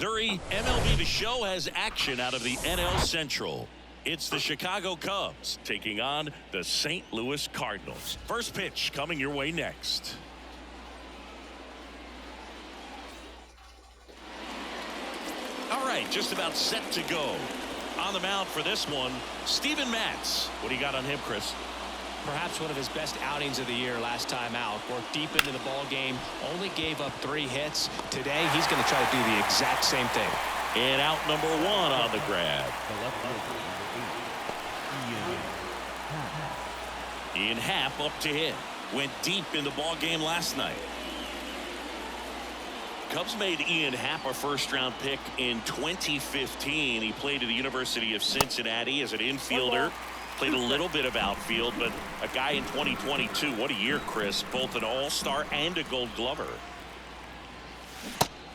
Missouri, MLB The Show has action out of the NL Central. It's the Chicago Cubs taking on the St. Louis Cardinals. First pitch coming your way next. All right, just about set to go. On the mound for this one, Steven Matz. What do you got on him, Chris? Perhaps one of his best outings of the year last time out. Worked deep into the ball game, only gave up 3 hits. Today, he's going to try to do the exact same thing. And out number 1 on the grab. Ian Happ up to hit. Went deep in the ball game last night. Cubs made Ian Happ a first-round pick in 2015. He played at the University of Cincinnati as an infielder. Played a little bit of outfield, but a guy in 2022. What a year, Chris. Both an all-star and a gold glover.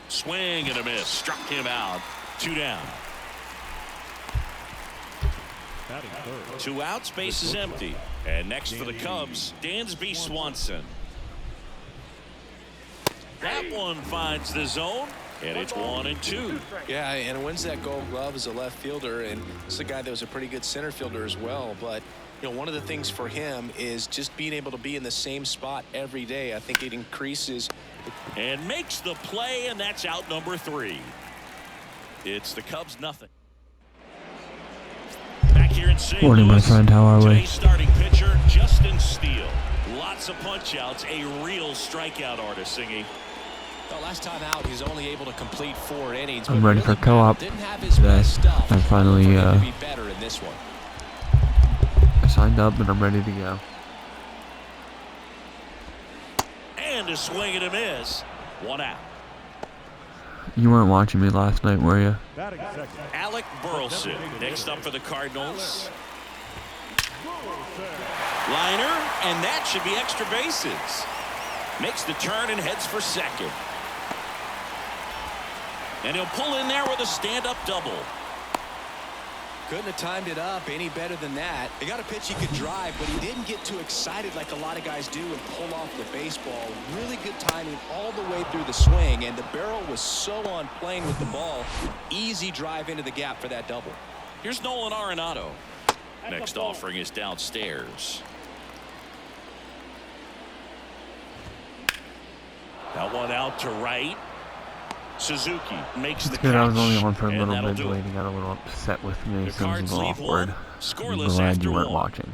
Swing and a miss. Struck him out. 2 down. 2 outs. Base is empty. And next for the Cubs, Dansby Swanson. That one finds the zone. And it's 1-2. Yeah, and wins that gold glove as a left fielder, and this is a guy that was a pretty good center fielder as well. But you know, one of the things for him is just being able to be in the same spot every day. I think it increases. And makes the play, and that's out number 3. It's the Cubs nothing. Back here in St. Morning, Louis, my friend. How are we? Today's starting pitcher, Justin Steele. Lots of punch-outs, a real strikeout artist, Singy. Well, last time out, he's only able to complete 4 innings. I'm ready for co-op today. I finally be better in this one. I signed up and I'm ready to go. And a swing and a miss. 1 out. You weren't watching me last night, were you? Alec Burleson next up for the Cardinals. Liner, and that should be extra bases. Makes the turn and heads for second. And he'll pull in there with a stand-up double. Couldn't have timed it up any better than that. He got a pitch he could drive, but he didn't get too excited like a lot of guys do and pull off the baseball. Really good timing all the way through the swing, and the barrel was so on plane with the ball. Easy drive into the gap for that double. Here's Nolan Arenado. Next offering is downstairs. That one out to right. Suzuki makes the catch. I was only on for a little bit. Delaney got a little upset with me, so it was a little awkward. I'm glad you weren't watching.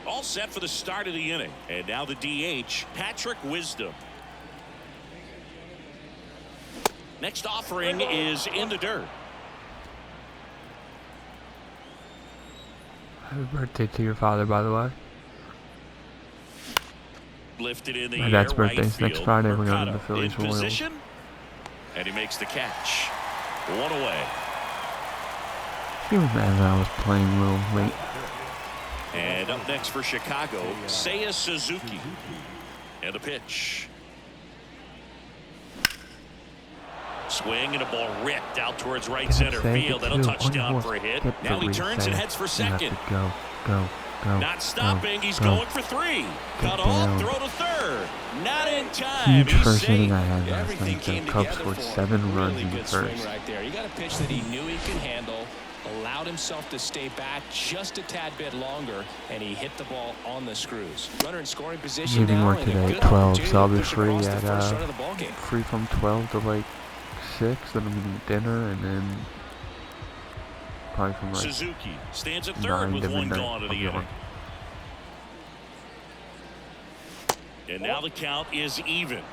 All set for the start of the inning. And now the DH, Patrick Wisdom. Next offering is in the dirt. Happy birthday to your father, by the way. Lifted in the My dad's air, birthday's right next Friday. We're going to the in Phillies Royals. position, and he makes the catch. 1 away. He was mad that I was playing a little late. And up next for Chicago, Seiya Suzuki. And the pitch. Swing and a ball ripped out towards right center field. And a touchdown for a hit. Now he turns and heads for second. Go. Not stopping. He's going for 3. Cut off. Throw to third. Not in time. Huge He's first inning safe. I had last night. The Cubs scored 7 runs in the first. Right there. He got a pitch that he knew he could handle. Allowed himself to stay back just a tad bit longer, and he hit the ball on the screws. Runner in scoring position Leaving now, work and a today good at 12, opportunity so I'll to be push free across the first at run of the ball game. free from 12 to like 6. Then I'm gonna eat dinner, and then probably from like Suzuki stands at 3rd 9 with to 1 midnight. gone in the inning. And now the count is even.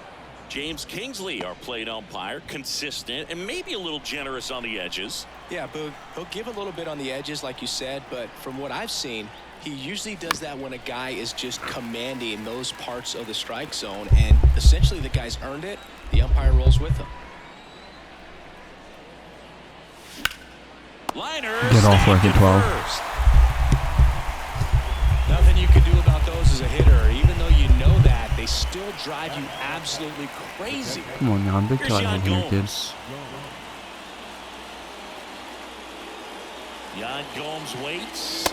James Kingsley, our plate umpire, consistent and maybe a little generous on the edges. Yeah, but he'll give a little bit on the edges, like you said, but from what I've seen, he usually does that when a guy is just commanding those parts of the strike zone, and essentially the guy's earned it. The umpire rolls with him. Liner Get off like at 12. first. Nothing you can do about those as a hitter. Even though you know that, they still drive you absolutely crazy. Come on, Jan. Big Here's time Yan in here, Gomes. kids. Yan Gomes waits.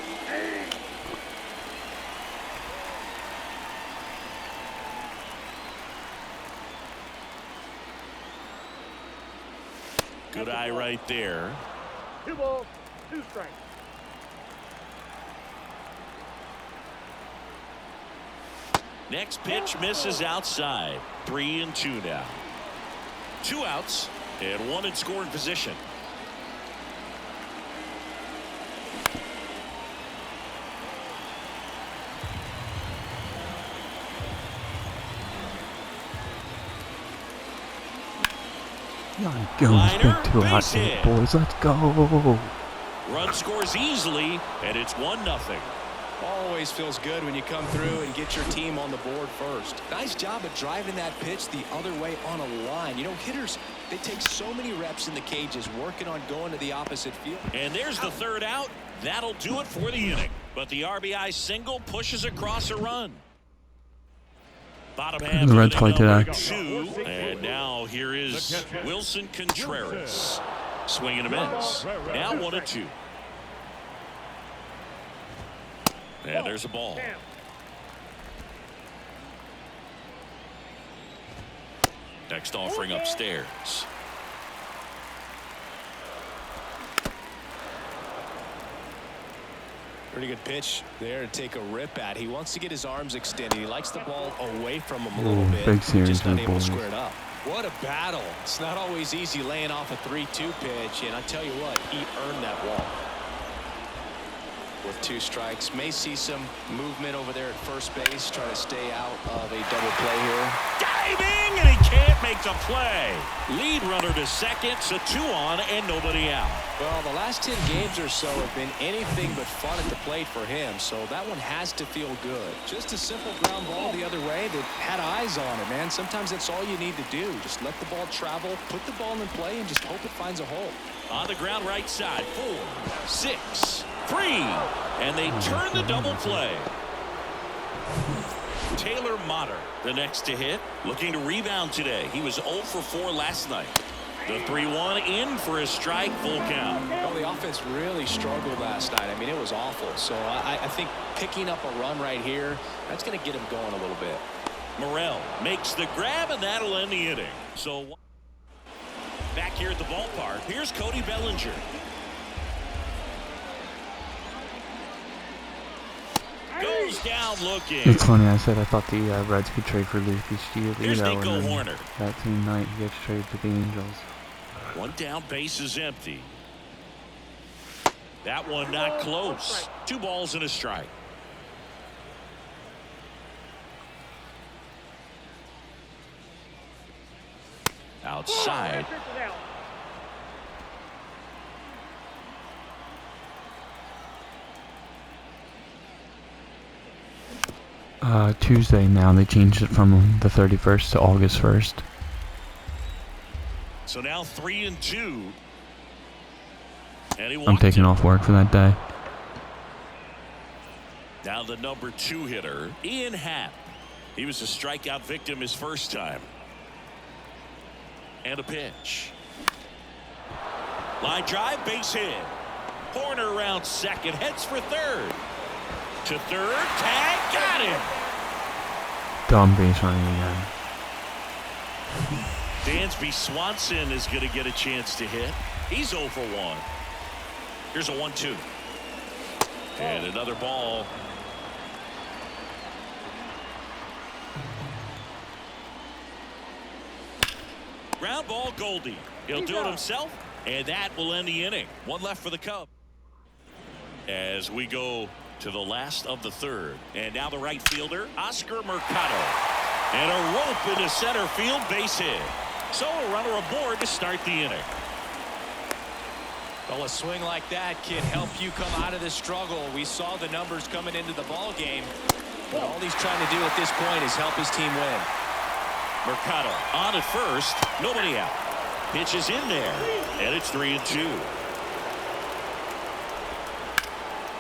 Good eye right there. 2 balls, 2 strikes. Next pitch misses outside. 3-2 now. 2 outs and 1 in scoring position. Y'all go, big 2 out here, boys. Let's go. Run scores easily, and it's 1-0. Always feels good when you come through and get your team on the board first. Nice job of driving that pitch the other way on a line. You know, hitters, they take so many reps in the cages working on going to the opposite field. And there's the 3rd out. That'll do it for the inning. But the RBI single pushes across a run. Bottom half The Reds of play today. 2, and now here is Wilson Contreras. Swing and a miss. Now 1-2. And there's a ball. Next offering upstairs. Pretty good pitch there to take a rip at. He wants to get his arms extended. He likes the ball away from him a little bit. Big series just not for the able to boys. square it up. What a battle. It's not always easy laying off a 3-2 pitch, and I tell you what, he earned that walk. With 2 strikes, may see some movement over there at first base, trying to stay out of a double play here. Diving, and he can't make the play. Lead runner to second, so 2 on and nobody out. Well, the last 10 games or so have been anything but fun at the plate for him, so that one has to feel good. Just a simple ground ball the other way that had eyes on it, man. Sometimes that's all you need to do. Just let the ball travel, put the ball in play, and just hope it finds a hole. On the ground right side, 4, 6, 3, and they turn the double play. Taylor Motter, the next to hit, looking to rebound today. He was 0 for 4 last night. The 3-1 in for a strike, full count. Well, the offense really struggled last night. I mean, it was awful. So I think picking up a run right here, that's going to get him going a little bit. Morel makes the grab, and that'll end the inning. So back here at the ballpark, here's Cody Bellinger. Goes down looking. It's funny, I said I thought the Reds could trade for Lucas Here's Giolito, Nico and then Horner. that same night he gets traded to the Angels. 1 down, base is empty. That one not close. 2 balls and a strike. Outside. Tuesday now. They changed it from the 31st to August 1st. So now 3-2. And he I'm taking off work for that day. Now the number 2 hitter, Ian Happ. He was a strikeout victim his first time. And a pitch. Line drive, base hit. Horner around second, heads for third. To third, tag, got him. Dumb base running again. Dansby Swanson is going to get a chance to hit. He's 0 for 1. Here's a 1-2. And another ball. Ground ball, Goldie. He'll do it himself, and that will end the inning. 1 left for the Cubs. As we go to the last of the 3rd. And now the right fielder, Oscar Mercado. And a rope into center field, base hit. So a runner aboard to start the inning. Well, a swing like that can help you come out of this struggle. We saw the numbers coming into the ball game, but all he's trying to do at this point is help his team win. Mercado on at first, nobody out. Pitch is in there, and it's 3-2.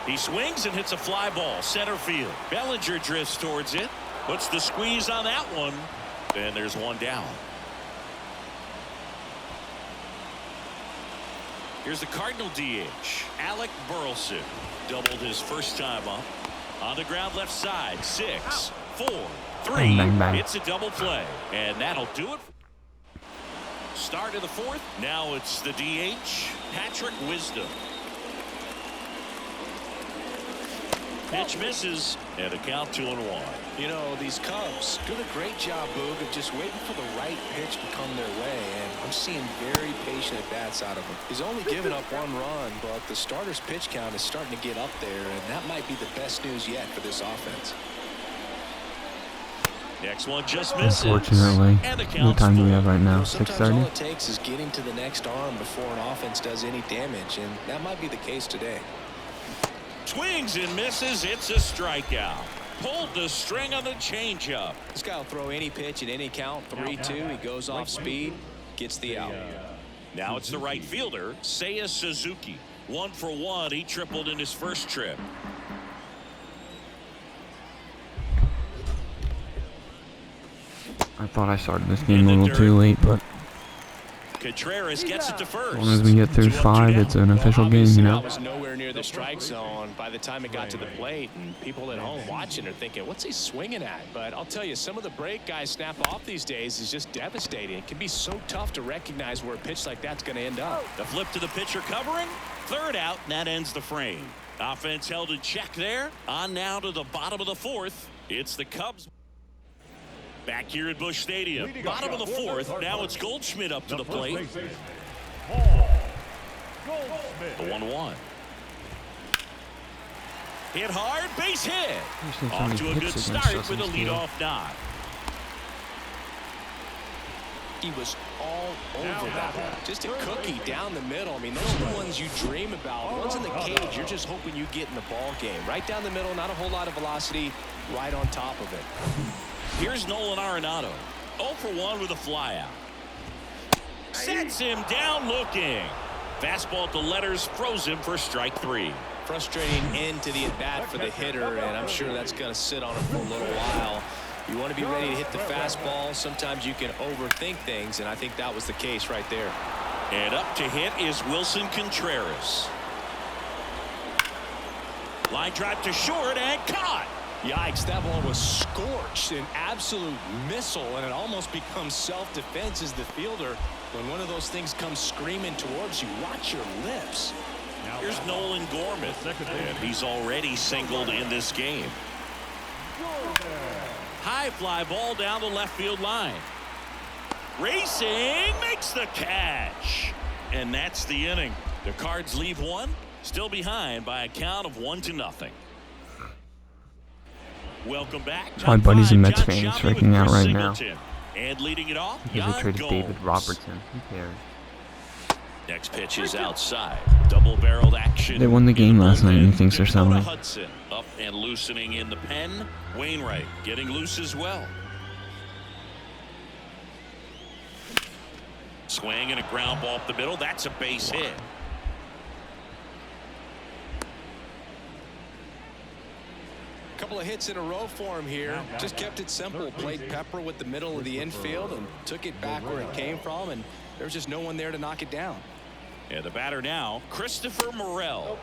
He swings and hits a fly ball, center field. Bellinger drifts towards it, puts the squeeze on that one, and there's 1 down. Here's the Cardinal DH, Alec Burleson. Doubled his first time up. On the ground left side, 6, 4, 3. Bang, bang, bang. It's a double play, and that'll do it. start of the fourth. Now it's the DH, Patrick Wisdom. Pitch misses, and a count 2-1. You know, these Cubs doing a great job, Boog, of just waiting for the right pitch to come their way, and I'm seeing very patient at-bats out of him. He's only given up 1 run, but the starter's pitch count is starting to get up there, and that might be the best news yet for this offense. Next one just misses. Unfortunately, And the what count's time do we full. have right now? Sometimes all 6:30. it takes is getting to the next arm before an offense does any damage, and that might be the case today. Swings and misses. It's a strikeout. Pulled the string on the changeup. This guy will throw any pitch at any count. 3-2. He goes off speed, gets the out. Now it's the right fielder, Seiya Suzuki. 1 for 1. He tripled in his first trip. I thought I started this game a little too late, but Contreras gets it to first. as long as we get through 5, it's an official game, you know. That was nowhere near the strike zone by the time it got to the plate, and people at home watching are thinking, what's he swinging at? But I'll tell you, some of the break guys snap off these days is just devastating. It can be so tough to recognize where a pitch like that's going to end up. The flip to the pitcher covering. 3rd out, and that ends the frame. Offense held in check there. On now to the bottom of the 4th. It's the Cubs. Back here at Busch Stadium. Bottom of the 4th. Now it's Goldschmidt up to the plate. The 1-1. Hit hard, base hit. Off to a good start with a leadoff knock. He was all over that one. Just a cookie down the middle. I mean, those are the ones you dream about. The ones in the cage, you're just hoping you get in the ball game. Right down the middle, not a whole lot of velocity, right on top of it. Here's Nolan Arenado. 0 for 1 with a flyout. Sets him down looking. Fastball to letters, froze him for strike 3. Frustrating end to the at-bat for the hitter, and I'm sure that's going to sit on him for a little while. You want to be ready to hit the fastball. Sometimes you can overthink things, and I think that was the case right there. And up to hit is Wilson Contreras. Line drive to short and caught. Yikes, that ball was scorched, an absolute missile, and it almost becomes self-defense as the fielder. When one of those things comes screaming towards you, watch your lips. Here's Nolan Gorman, and he's already singled in this game. High fly ball down the left field line. Racing makes the catch. And that's the inning. The Cards leave one, still behind by a count of 1-0. Welcome back. My buddy's a Mets fan. He's Shelby freaking with out Chris right now. Singleton. And leading it off, Because they traded Yan David Gomes. Robertson. Who cares? Next pitch is outside. Double-barreled action. They won the game last night, and he bullpen. thinks they're Dakota selling. Hudson up and loosening in the pen. Wainwright getting loose as well. Swing and a ground ball up the middle. That's a base hit. Couple of hits in a row for him here. Just kept it simple. Played pepper with the middle of the infield and took it back where it came from, and there's just no one there to knock it down. And the batter now, Christopher Morel.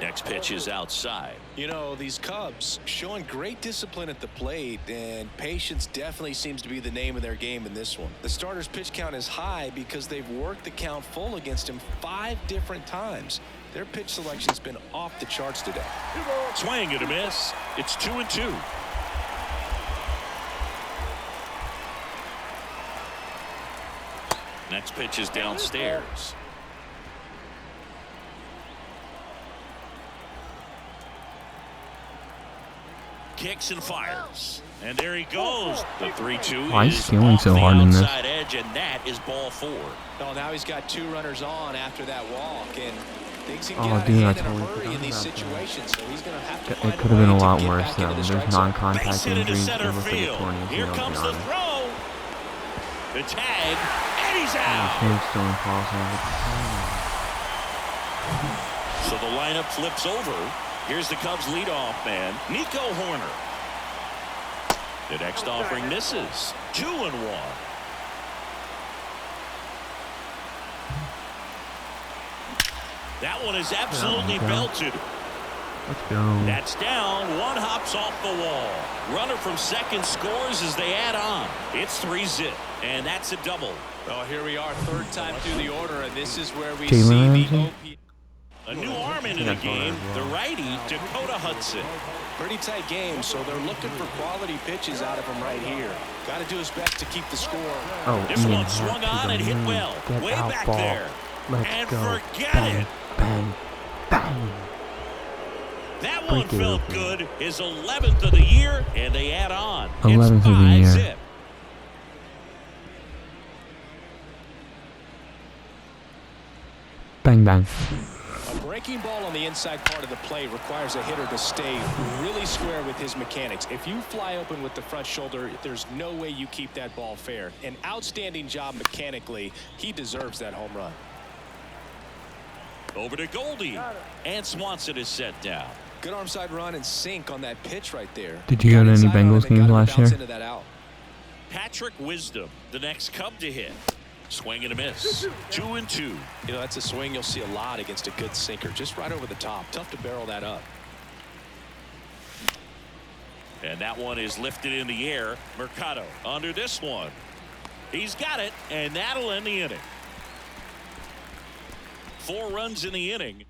Next pitch is outside. You know, these Cubs showing great discipline at the plate, and patience definitely seems to be the name of their game in this one. The starter's pitch count is high because they've worked the count full against him 5 different times. Their pitch selection's been off the charts today. Swing and a miss. It's 2-2. Next pitch is downstairs. Kicks and fires. And there he goes. The 3-2 Why is is he feeling off so the hard in this? outside edge, and that is ball 4. Oh, now he's got 2 runners on after that walk, and things can get Oh, out of dude, I hand in a totally hurry in forgot these about that. situations, so he's going to have to It find could have been a way lot to get worse, back into though. the There's strike zone. non-contact Base hit into injuries. center It looks like a field. torn Here ACL, to comes be the honest. throw. The tag, and he's Oh, out. shit, still in crossover. So the lineup flips over. Here's the Cubs leadoff man, Nico Horner. The next offering misses. 2-1. That one is absolutely Yeah. belted. Let's go. That's down. One hops off the wall. Runner from second scores as they add on. It's 3-zip, and that's a double. Well, here we are, third time through the order, and this is where we Jalen see the Ramsey? OP. A new arm into the game, the righty, Dakota Hudson. Pretty tight game, so they're looking for quality pitches out of him right here. Got to do his best to keep the score. Oh, This Ian one Happ swung to on the and hit moon. well. Get Way out back ball. there. Let's And go. forget Bang, it. bang, bang. That Break one it felt open. good. His 11th of the year, and they add on. 11th It's of the year. 5-zip. Bang, bang. A breaking ball on the inside part of the plate requires a hitter to stay really square with his mechanics. If you fly open with the front shoulder, there's no way you keep that ball fair. An outstanding job mechanically. He deserves that home run. Over to Goldie. And Swanson is set down. Good arm side run and sink on that pitch right there. Did you go to any Inside on him Bengals and games got him to last bounce year? into that out. Patrick Wisdom, the next Cub to hit. Swing and a miss. 2-2. You know, that's a swing you'll see a lot against a good sinker. Just right over the top. Tough to barrel that up. And that one is lifted in the air. Mercado under this one. He's got it, and that'll end the inning. 4 runs in the inning.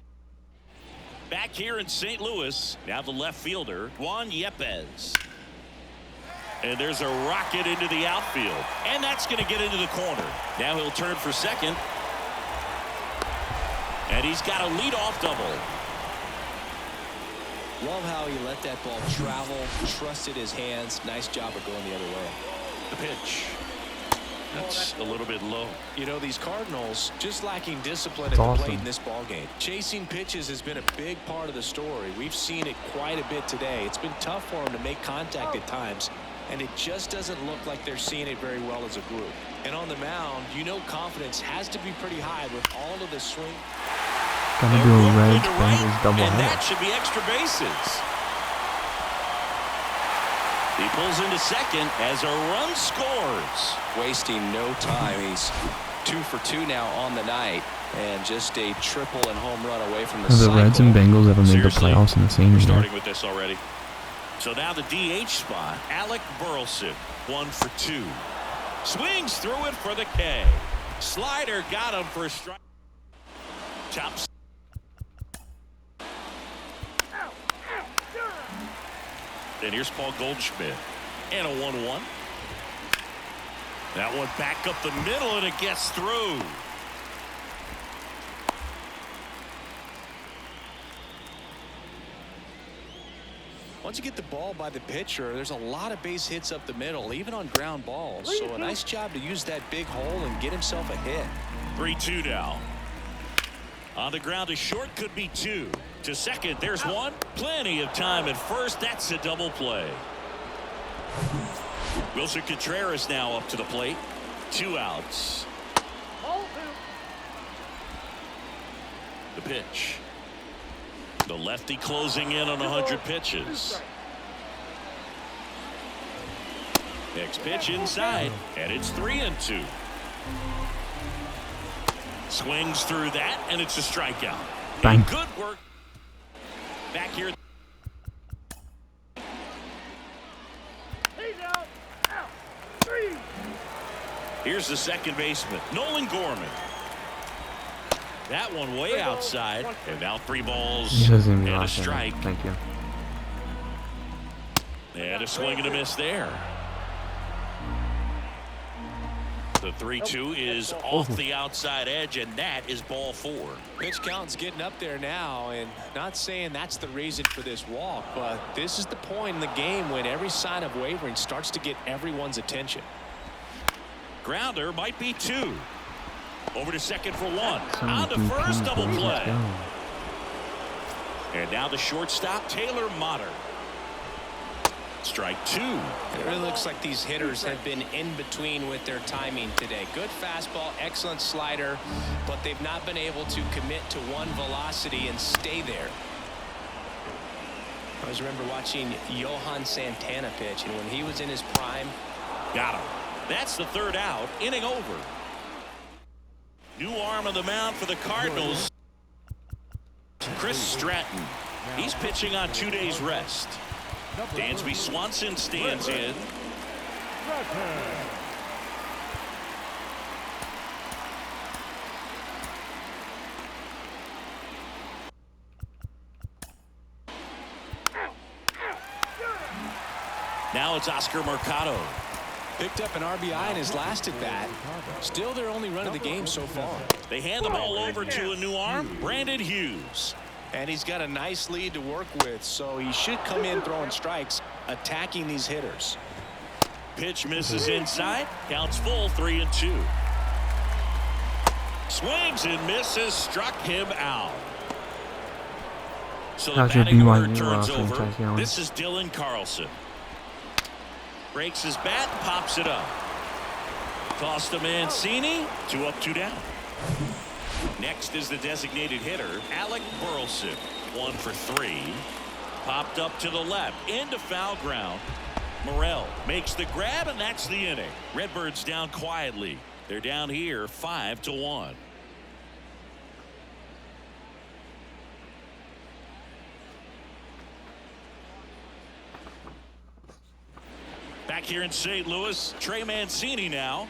Back here in St. Louis, now the left fielder, Juan Yepes. And there's a rocket into the outfield. And that's going to get into the corner. Now he'll turn for second. And he's got a leadoff double. Love how he let that ball travel, trusted his hands. Nice job of going the other way. The pitch. That's a little bit low. You know, these Cardinals just lacking discipline That's at the awesome. plate in this ball game. Chasing pitches has been a big part of the story. We've seen it quite a bit today. It's been tough for them to make contact at times, and it just doesn't look like they're seeing it very well as a group. And on the mound, you know, confidence has to be pretty high with all of the swing. Gotta do a Reds Bengals double and that header. should be extra bases. He pulls into second as a run scores. Wasting no time. He's 2 for 2 now on the night, and just a triple and home run away from the Have the cycle. Reds and Bengals ever made the Seriously, playoffs in the same we're year? starting with this already. So now the DH spot, Alec Burleson, 1 for 2. Swings through it for the K. Slider got him for a strike. Chops. And here's Paul Goldschmidt. And a 1-1. That one back up the middle, and it gets through. Once you get the ball by the pitcher, there's a lot of base hits up the middle, even on ground balls. So a nice job to use that big hole and get himself a hit. 3-2 now. On the ground to short, could be 2. To second, there's 1. Plenty of time at first. That's a double play. Wilson Contreras now up to the plate. 2 outs. The pitch. The lefty closing in on 100 pitches. Next pitch inside, and it's 3-2. Swings through that, and it's a strikeout. Bang. And good work. Back here. He's out. Out. 3. Here's the second baseman, Nolan Gorman. That one way outside, and now 3 balls He doesn't even and a last strike. Thank you. And a swing and a miss there. The 3-2 is off the outside edge, and that is ball 4. Pitch count's getting up there now, and not saying that's the reason for this walk, but this is the point in the game when every sign of wavering starts to get everyone's attention. Grounder might be 2. Over to second for 1. On to 72 first, double boys, let's play. go. And now the shortstop, Taylor Motter. Strike 2. It really looks like these hitters have been in between with their timing today. Good fastball, excellent slider, but they've not been able to commit to one velocity and stay there. I always remember watching Johan Santana pitch, and when he was in his prime. Got him. That's the 3rd out. Inning over. New arm on the mound for the Cardinals. Chris Stratton. He's pitching on 2 days rest. Dansby Swanson stands in. Now it's Oscar Mercado. Picked up an RBI in his last at bat. Still their only run of the game so far. They hand the ball over to a new arm, Brandon Hughes. And he's got a nice lead to work with, so he should come in throwing strikes, attacking these hitters. Pitch misses inside. Counts full, 3-2. Swings and misses, struck him out. So the How's your batting order BYU turns franchise over. going? This is Dylan Carlson. Breaks his bat and pops it up. Toss to Mancini. 2 up, 2 down. Next is the designated hitter, Alec Burleson. 1 for 3. Popped up to the left. Into foul ground. Morel makes the grab, and that's the inning. Redbirds down quietly. They're down here 5-1. Back here in St. Louis, Trey Mancini now.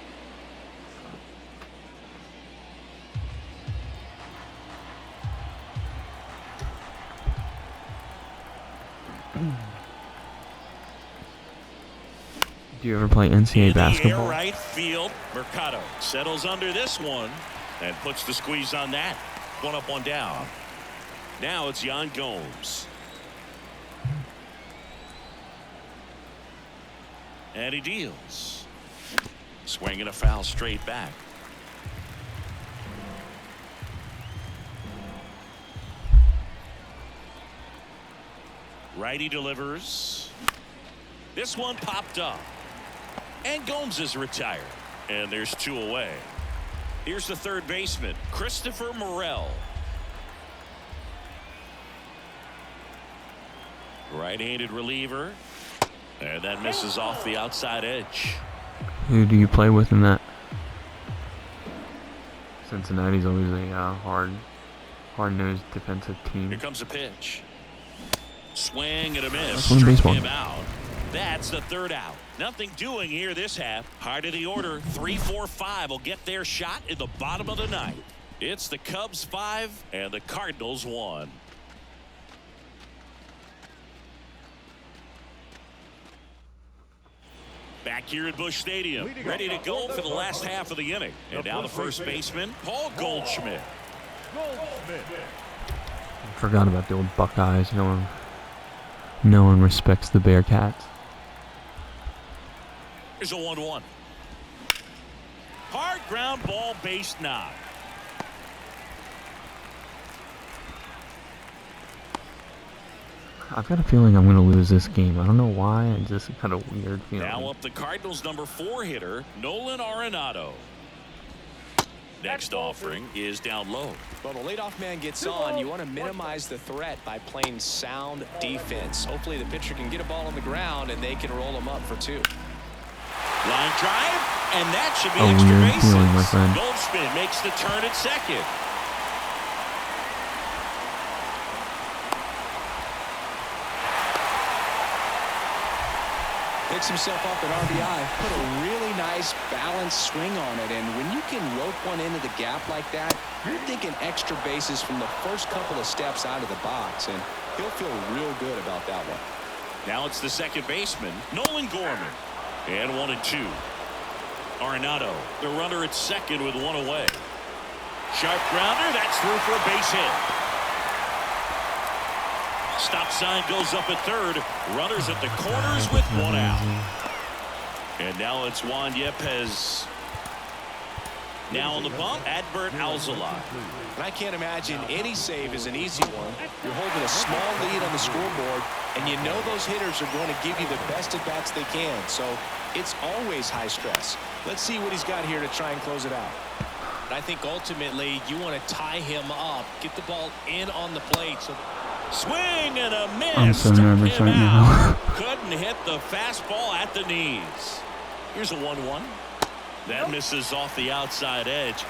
Do you ever play NCAA In basketball? the air, right field. Mercado settles under this one and puts the squeeze on that. 1 up, 1 down. Now it's Yan Gomes. And he deals. Swinging a foul straight back. Righty delivers. This one popped up. And Gomes is retired. And there's 2 away. Here's the third baseman, Christopher Morel. Right-handed reliever. And that misses off the outside edge. Who do you play with in that? Cincinnati's always a hard-nosed defensive team. Here comes a pitch. Swing and a miss. That's one Struck baseball. him out. That's the third out. Nothing doing here this half. Heart of the order. 3-4-5 will get their shot in the bottom of the ninth. It's the Cubs 5 and the Cardinals 1. Back here at Busch Stadium, ready to go for the last half of the inning. And now the first baseman, Paul Goldschmidt. I forgot about the old Buckeyes. No one respects the Bearcats. Here's a 1-1. Hard ground ball, base knock. I've got a feeling I'm going to lose this game. I don't know why. I just got a weird feeling. Now up the Cardinals' number 4 hitter, Nolan Arenado. Next offering is down low. Well, the leadoff man gets on. You want to minimize the threat by playing sound defense. Hopefully the pitcher can get a ball on the ground and they can roll him up for 2. Line drive, and that should be A extra weird bases. feeling, my friend. Goldschmidt makes the turn at second. Picks himself up an RBI. Put a really nice balanced swing on it. And when you can rope one into the gap like that, you're thinking extra bases from the first couple of steps out of the box. And he'll feel real good about that one. Now it's the second baseman, Nolan Gorman. And 1-2. Arenado, the runner at second with 1 away. Sharp grounder, that's through for a base hit. Stop sign goes up at third. Runners at the corners with 1 out. And now it's Juan Yepez. Now on the bump, Adbert Alzolay. And I can't imagine any save is an easy one. You're holding a small lead on the scoreboard, and you know those hitters are going to give you the best at-bats they can. So it's always high stress. Let's see what he's got here to try and close it out. I think ultimately you want to tie him up, get the ball in on the plate. So Swing and a miss. I'm so Struck nervous him right out. now. Couldn't hit the fastball at the knees. Here's a 1-1. That misses off the outside edge.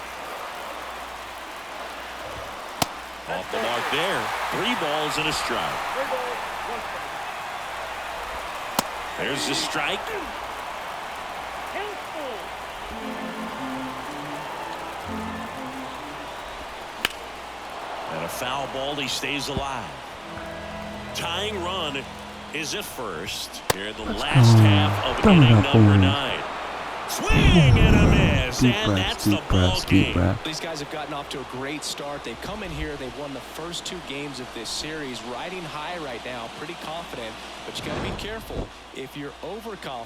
Off the mark there. 3 balls and a strike. 3 balls, 1 strike. There's the strike. Count full. And a foul ball. He stays alive. Tying run is at first. Here in the last half of inning number 9. Swing and a miss, and that's the ball game. These guys have gotten off to a great start. They've come in here. They've won the first 2 games of this series, riding high right now, pretty confident. But you got to be careful. If you're overconfident,